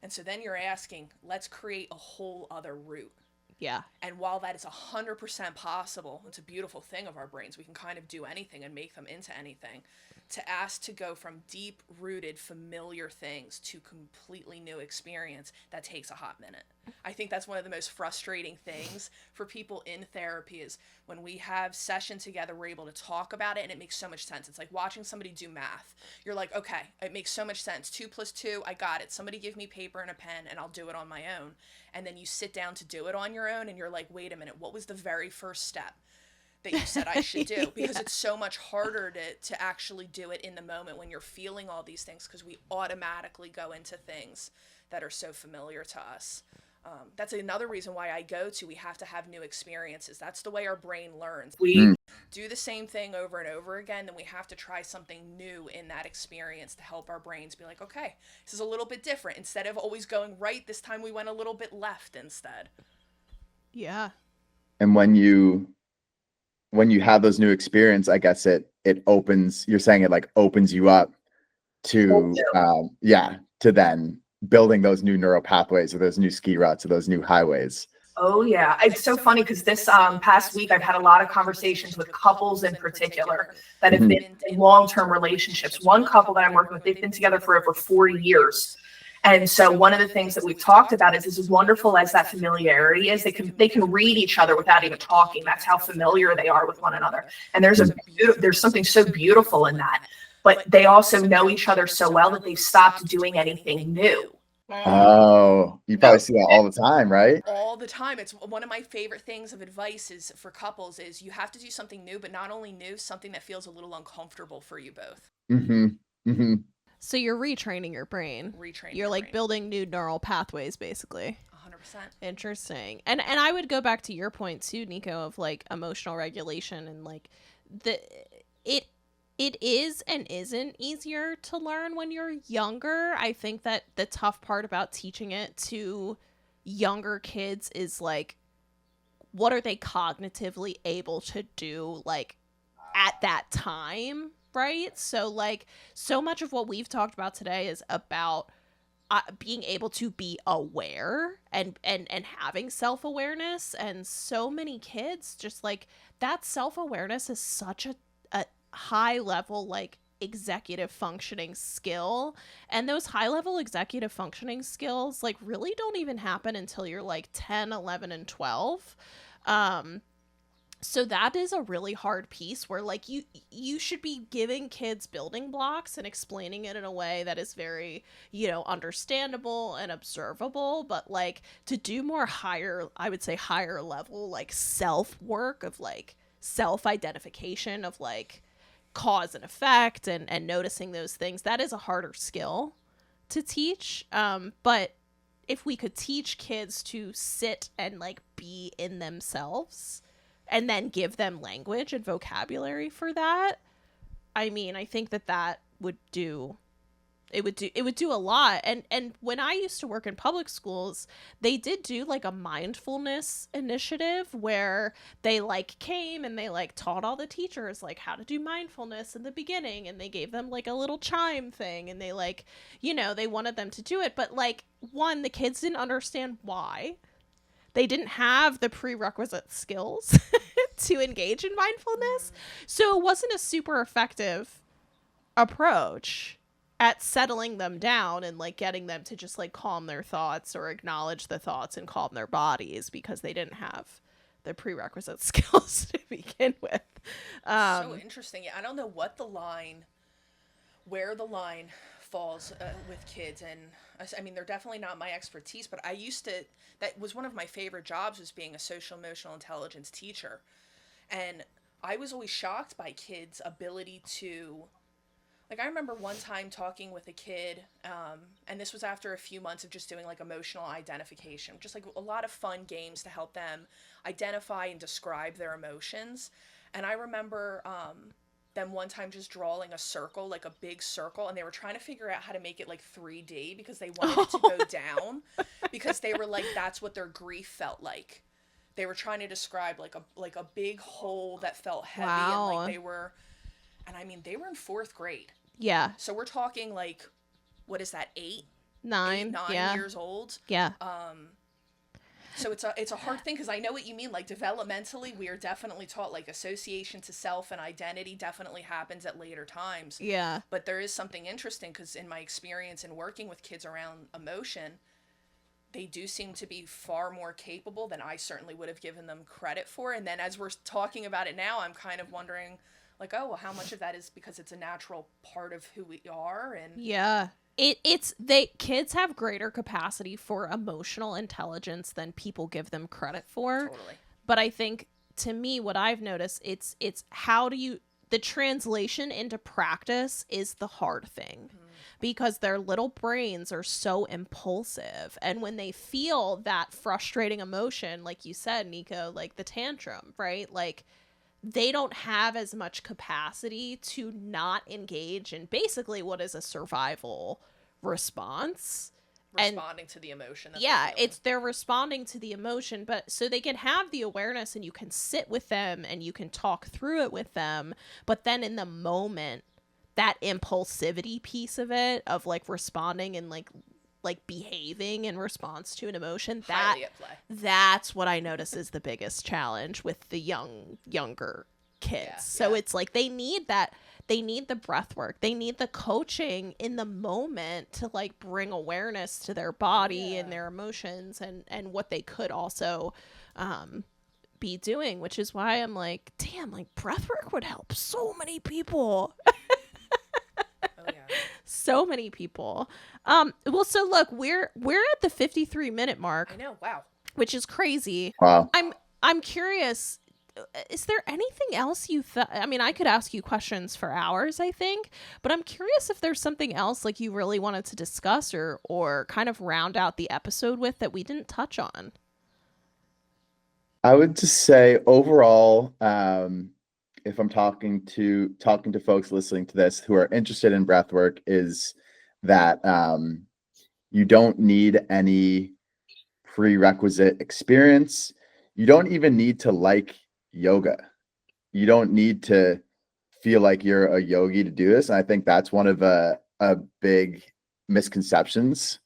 And so then you're asking, let's create a whole other route. Yeah. And while that is 100% possible, it's a beautiful thing of our brains. We can kind of do anything and make them into anything. To ask to go from deep-rooted, familiar things to completely new experience, that takes a hot minute. I think that's one of the most frustrating things for people in therapy is when we have sessions together, we're able to talk about it and it makes so much sense. It's like watching somebody do math. You're like, okay, it makes so much sense. 2 + 2, I got it. Somebody give me paper and a pen and I'll do it on my own. And then you sit down to do it on your own and you're like, wait a minute, what was the very first step that you said I should do? Because it's so much harder to actually do it in the moment when you're feeling all these things, because we automatically go into things that are so familiar to us. That's another reason why we have to have new experiences. That's the way our brain learns. We do the same thing over and over again, then we have to try something new in that experience to help our brains be like, okay, this is a little bit different. Instead of always going right, this time we went a little bit left instead. Yeah. And when you have those new experience, I guess it opens, you're saying it like opens you up to to then building those new neural pathways or those new ski routes or those new highways. Oh yeah. It's so funny because this past week I've had a lot of conversations with couples in particular that have been in long-term relationships. One couple that I'm working with, they've been together for over 40 years. And so one of the things that we've talked about is as wonderful as that familiarity is, they can read each other without even talking. That's how familiar they are with one another. And there's something so beautiful in that. But they also know each other so well that they've stopped doing anything new. Oh, you probably see that all the time, right? All the time. It's one of my favorite things of advice is for couples is you have to do something new, but not only new, something that feels a little uncomfortable for you both. Mm-hmm. Mm-hmm. So you're retraining your brain. You're like building new neural pathways, basically. 100%. Interesting. And I would go back to your point too, Nico, of like emotional regulation and like it is and isn't easier to learn when you're younger. I think that the tough part about teaching it to younger kids is like, what are they cognitively able to do like at that time, right? So like so much of what we've talked about today is about being able to be aware and having self-awareness, and so many kids just like that self-awareness is such a high level like executive functioning skill, and those high level executive functioning skills like really don't even happen until you're like 10, 11 and 12. So that is a really hard piece where like you should be giving kids building blocks and explaining it in a way that is very, you know, understandable and observable, but like to do more higher, I would say higher level like self work of like self identification of like cause and effect and noticing those things, that is a harder skill to teach. But if we could teach kids to sit and like be in themselves and then give them language and vocabulary for that, I mean, I think that would do it would do a lot. And when I used to work in public schools, they did do like a mindfulness initiative where they like came and they like taught all the teachers like how to do mindfulness in the beginning, and they gave them like a little chime thing, and they like, you know, they wanted them to do it, but like one, the kids didn't understand why. They didn't have the prerequisite skills to engage in mindfulness. So it wasn't a super effective approach at settling them down and like getting them to just like calm their thoughts or acknowledge the thoughts and calm their bodies, because they didn't have the prerequisite skills to begin with. So interesting. Yeah, I don't know where the line falls with kids, and I mean, they're definitely not my expertise, but that was one of my favorite jobs, was being a social emotional intelligence teacher. And I was always shocked by kids' ability to, like, I remember one time talking with a kid, and this was after a few months of just doing like emotional identification, just like a lot of fun games to help them identify and describe their emotions. And I remember them one time just drawing a circle, like a big circle, and they were trying to figure out how to make it like 3D because they wanted it to go down, because they were like, that's what their grief felt like. They were trying to describe like a big hole that felt heavy. Wow. And like and I mean, they were in 4th grade. Yeah. So we're talking like, what is that, 9 9 years old? Yeah. So it's a hard thing, because I know what you mean. Like, developmentally, we are definitely taught like association to self and identity definitely happens at later times. Yeah. But there is something interesting, because in my experience in working with kids around emotion, they do seem to be far more capable than I certainly would have given them credit for. And then as we're talking about it now, I'm kind of wondering, like, oh, well, how much of that is because it's a natural part of who we are? And yeah, kids have greater capacity for emotional intelligence than people give them credit for. Totally. But I think, to me, what I've noticed, it's how do you, the translation into practice is the hard thing. Because their little brains are so impulsive, and when they feel that frustrating emotion, like you said, Nico, like the tantrum, right? Like, they don't have as much capacity to not engage in basically what is a survival response. Responding to the emotion. They're responding to the emotion, but so they can have the awareness and you can sit with them and you can talk through it with them. But then in the moment, that impulsivity piece of it, of like responding and like behaving in response to an emotion, that's what I notice is the biggest challenge with the younger kids. So it's like they need that they need the breath work. They need the coaching in the moment to like bring awareness to their body and their emotions and what they could also be doing, which is why I'm like, damn, like breath work would help so many people. Oh yeah. So many people. Well, so look, we're at the 53-minute mark. I know. Wow. Which is crazy. Wow. I'm curious, is there anything else you thought? I mean, I could ask you questions for hours, I think, but I'm curious if there's something else like you really wanted to discuss or kind of round out the episode with that we didn't touch on. I would just say overall, if I'm talking to folks listening to this who are interested in breathwork, is that you don't need any prerequisite experience. You don't even need to like yoga. You don't need to feel like you're a yogi to do this. And I think that's one of a big misconceptions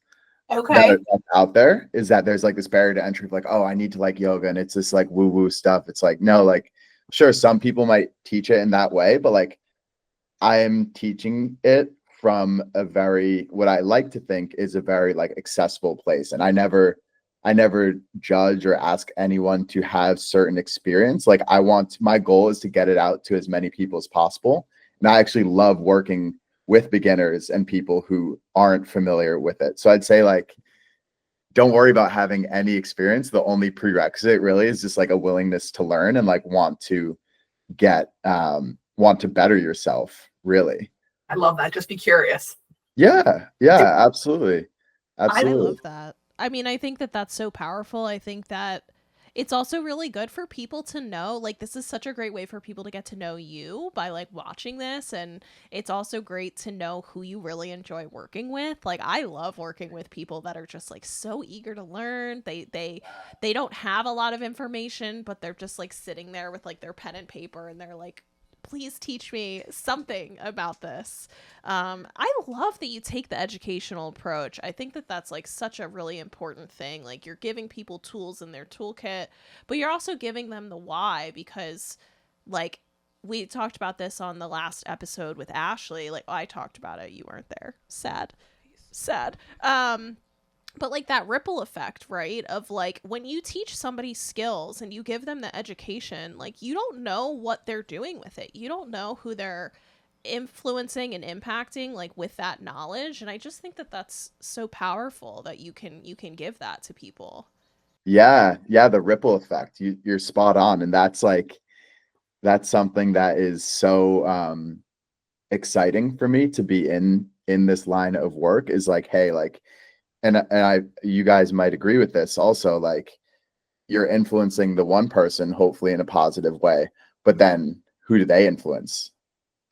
Okay. that's out there, is that there's like this barrier to entry of like, oh, I need to like yoga, and it's this like woo woo stuff. It's like, no, like sure, some people might teach it in that way, but like I am teaching it from a very, what I like to think is a very like accessible place. And I never judge or ask anyone to have certain experience. Like my goal is to get it out to as many people as possible. And I actually love working with beginners and people who aren't familiar with it. So I'd say like, don't worry about having any experience. The only prerequisite really is just like a willingness to learn and like want to better yourself, really. I love that. Just be curious. Yeah, absolutely. I love that. I mean, I think that that's so powerful. I think that it's also really good for people to know, like, this is such a great way for people to get to know you by like watching this. And it's also great to know who you really enjoy working with. Like, I love working with people that are just like so eager to learn. They don't have a lot of information, but they're just like sitting there with like their pen and paper and they're like, please teach me something about this. I love that you take the educational approach. I think that that's like such a really important thing. Like, you're giving people tools in their toolkit, but you're also giving them the why, because like we talked about this on the last episode with Ashley. Like, I talked about it. You weren't there. Sad. But like that ripple effect, right? Of like when you teach somebody skills and you give them the education, like you don't know what they're doing with it. You don't know who they're influencing and impacting like with that knowledge. And I just think that that's so powerful that you can give that to people. Yeah, the ripple effect. You're spot on. And that's something that is so exciting for me to be in this line of work, is like, hey, like, and you guys might agree with this also, like you're influencing the one person hopefully in a positive way, but then who do they influence?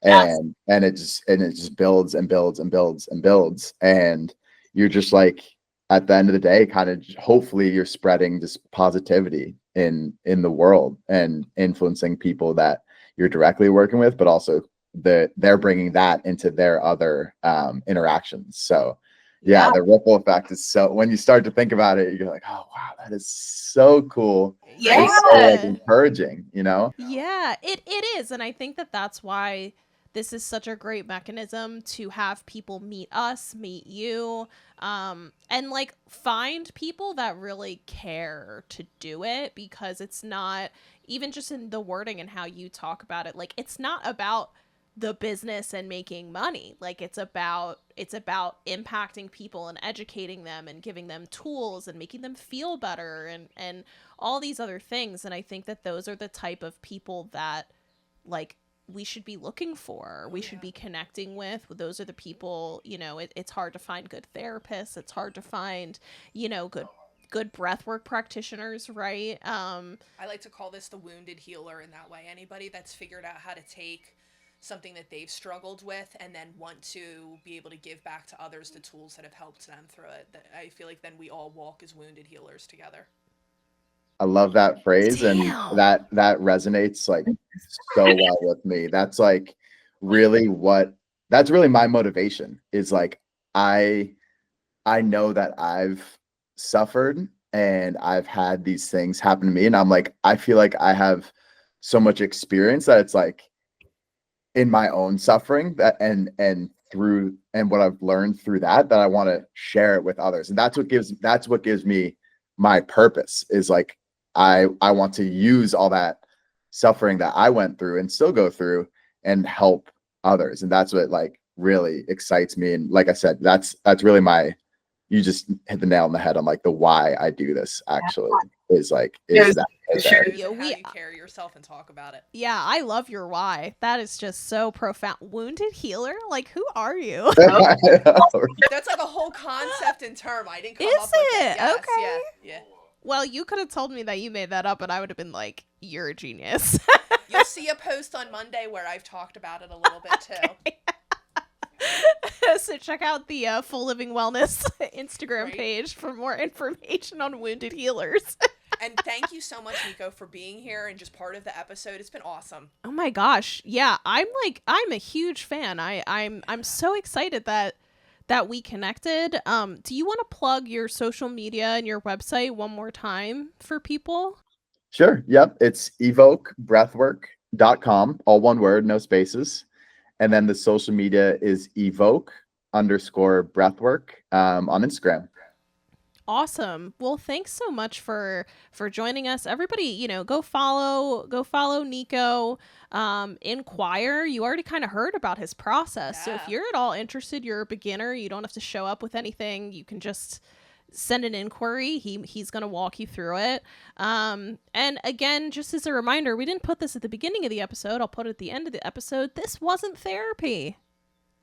Yes. And it just builds and builds and builds and builds, and you're just like, at the end of the day, kind of hopefully you're spreading this positivity in the world and influencing people that you're directly working with, but also they're bringing that into their other interactions. So yeah, the ripple effect is so, when you start to think about it, you're like, oh wow, that is so cool. Yeah. It's so like encouraging, you know? Yeah, it is. And I think that that's why this is such a great mechanism to have people meet us, meet you, and like find people that really care to do it, because it's not, even just in the wording and how you talk about it, like it's not about the business and making money. Like it's about impacting people and educating them and giving them tools and making them feel better and all these other things. And I think that those are the type of people that like we should be looking for, we should be connecting with. Those are the people, you know, it's hard to find good therapists. It's hard to find, you know, good breathwork practitioners, right? I like to call this the wounded healer in that way. Anybody that's figured out how to take something that they've struggled with and then want to be able to give back to others the tools that have helped them through it. That I feel like then we all walk as wounded healers together. I love that phrase. Damn. And that resonates like so well with me. That's like really that's really my motivation, is like, I know that I've suffered and I've had these things happen to me. And I'm like, I feel like I have so much experience that it's like, in my own suffering that and what I've learned through that I want to share it with others. And that's what gives me my purpose, is like I want to use all that suffering that I went through and still go through and help others. And that's what like really excites me. And like I said, that's really you just hit the nail on the head on like the why I do this actually is that right there. How you carry yourself and talk about it. Yeah, I love your why. That is just so profound. Wounded healer? Like, who are you? That's like a whole concept and term. I didn't come up with it. Yes, okay. Yeah. Well, you could have told me that you made that up, and I would have been like, "You're a genius." You'll see a post on Monday where I've talked about it a little bit too. So check out the Full Living Wellness Instagram page for more information on wounded healers. And thank you so much, Nico, for being here and just part of the episode. It's been awesome. Oh my gosh, yeah, I'm a huge fan. I'm so excited that we connected. Do you want to plug your social media and your website one more time for people? Sure. Yep. It's evokebreathwork.com, all one word, no spaces. And then the social media is evoke_breathwork on Instagram. Awesome. Well, thanks so much for joining us. Everybody, go follow Nico. Inquire. You already kind of heard about his process. Yeah. So if you're at all interested, you're a beginner, you don't have to show up with anything. You can just send an inquiry. He's going to walk you through it. And again, just as a reminder, we didn't put this at the beginning of the episode. I'll put it at the end of the episode. This wasn't therapy.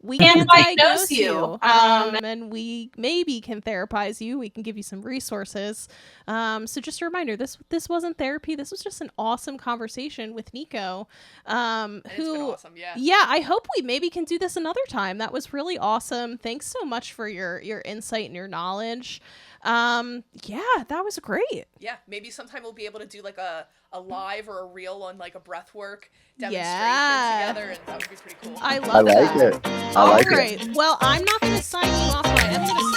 We can't diagnose you. And we maybe can therapize you. We can give you some resources. So just a reminder, this wasn't therapy. This was just an awesome conversation with Nico. And it's been awesome, yeah. Yeah, I hope we maybe can do this another time. That was really awesome. Thanks so much for your insight and your knowledge. Yeah, that was great. Yeah, maybe sometime we'll be able to do like a live or a reel on like a breathwork demonstration together, and that would be pretty cool. I like it. I like it. All right. Well, I'm not going to sign you off. I'm going to